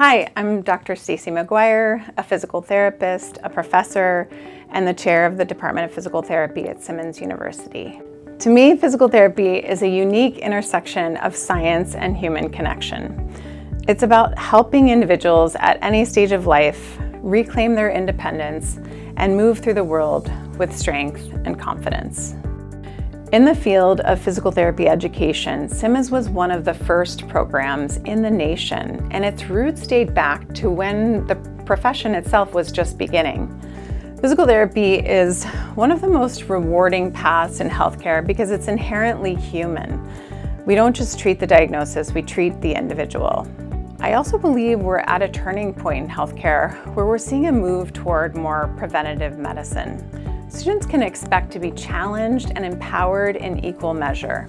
Hi, I'm Dr. Stacy McGuire, a physical therapist, a professor, and the chair of the Department of Physical Therapy at Simmons University. To me, physical therapy is a unique intersection of science and human connection. It's about helping individuals at any stage of life reclaim their independence and move through the world with strength and confidence. In the field of physical therapy education, Simmons was one of the first programs in the nation, and its roots date back to when the profession itself was just beginning. Physical therapy is one of the most rewarding paths in healthcare because it's inherently human. We don't just treat the diagnosis, we treat the individual. I also believe we're at a turning point in healthcare where we're seeing a move toward more preventative medicine. Students can expect to be challenged and empowered in equal measure.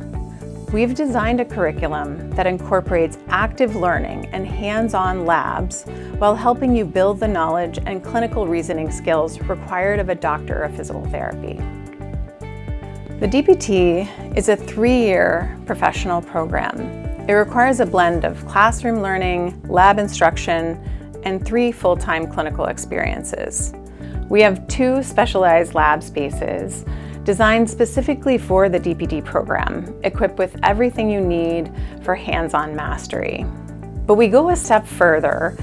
We've designed a curriculum that incorporates active learning and hands-on labs while helping you build the knowledge and clinical reasoning skills required of a doctor of physical therapy. The DPT is a 3-year professional program. It requires a blend of classroom learning, lab instruction, and 3 full-time clinical experiences. We have 2 specialized lab spaces designed specifically for the DPT program, equipped with everything you need for hands-on mastery. But we go a step further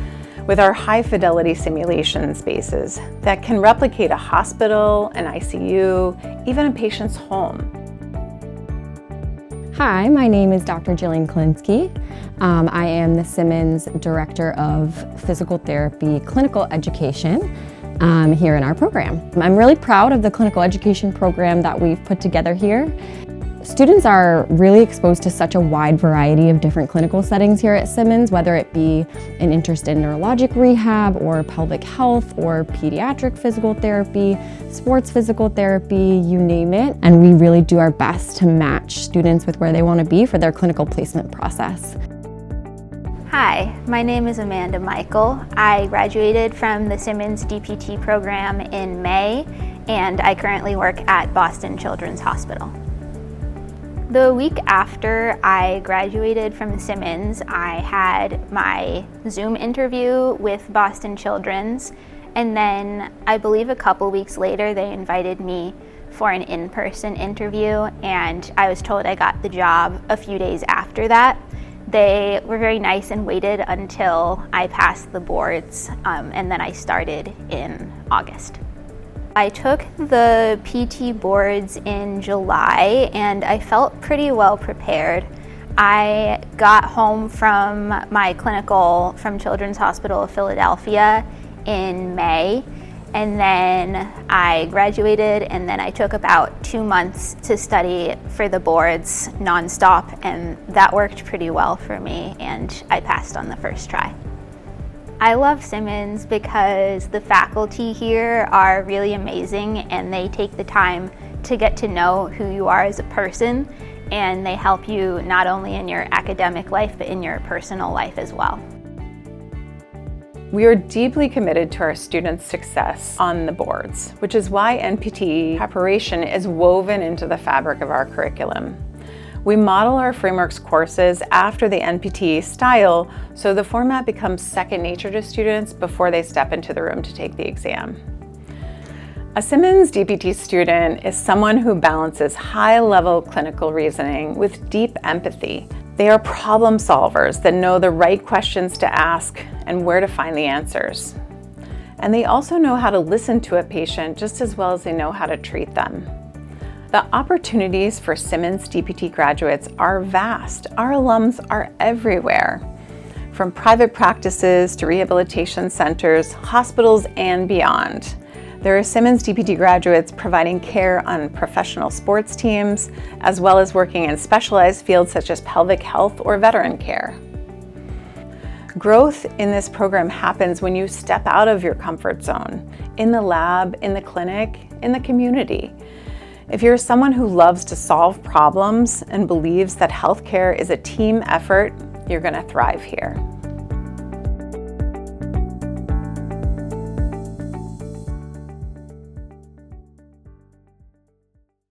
with our high-fidelity simulation spaces that can replicate a hospital, an ICU, even a patient's home. Hi, my name is Dr. Jillian Klinsky. I am the Simmons Director of Physical Therapy Clinical Education here in our program. I'm really proud of the clinical education program that we've put together here. Students are really exposed to such a wide variety of different clinical settings here at Simmons, whether it be an interest in neurologic rehab or pelvic health or pediatric physical therapy, sports physical therapy, you name it. And we really do our best to match students with where they want to be for their clinical placement process. Hi, my name is Amanda Michael. I graduated from the Simmons DPT program in May, and I currently work at Boston Children's Hospital. The week after I graduated from Simmons, I had my Zoom interview with Boston Children's, and then I believe a couple weeks later they invited me for an in-person interview, and I was told I got the job a few days after that. They were very nice and waited until I passed the boards, and then I started in August. I took the PT boards in July, and I felt pretty well prepared. I got home from my clinical from Children's Hospital of Philadelphia in May, and then I graduated, and then I took about 2 months to study for the boards nonstop, and that worked pretty well for me, and I passed on the first try. I love Simmons because the faculty here are really amazing, and they take the time to get to know who you are as a person, and they help you not only in your academic life, but in your personal life as well. We are deeply committed to our students' success on the boards, which is why NPT preparation is woven into the fabric of our curriculum. We model our frameworks courses after the NPT style, so the format becomes second nature to students before they step into the room to take the exam. A Simmons DPT student is someone who balances high-level clinical reasoning with deep empathy. They are problem solvers that know the right questions to ask and where to find the answers. And they also know how to listen to a patient just as well as they know how to treat them. The opportunities for Simmons DPT graduates are vast. Our alums are everywhere, from private practices to rehabilitation centers, hospitals, and beyond. There are Simmons DPT graduates providing care on professional sports teams, as well as working in specialized fields such as pelvic health or veteran care. Growth in this program happens when you step out of your comfort zone, in the lab, in the clinic, in the community. If you're someone who loves to solve problems and believes that healthcare is a team effort, you're going to thrive here.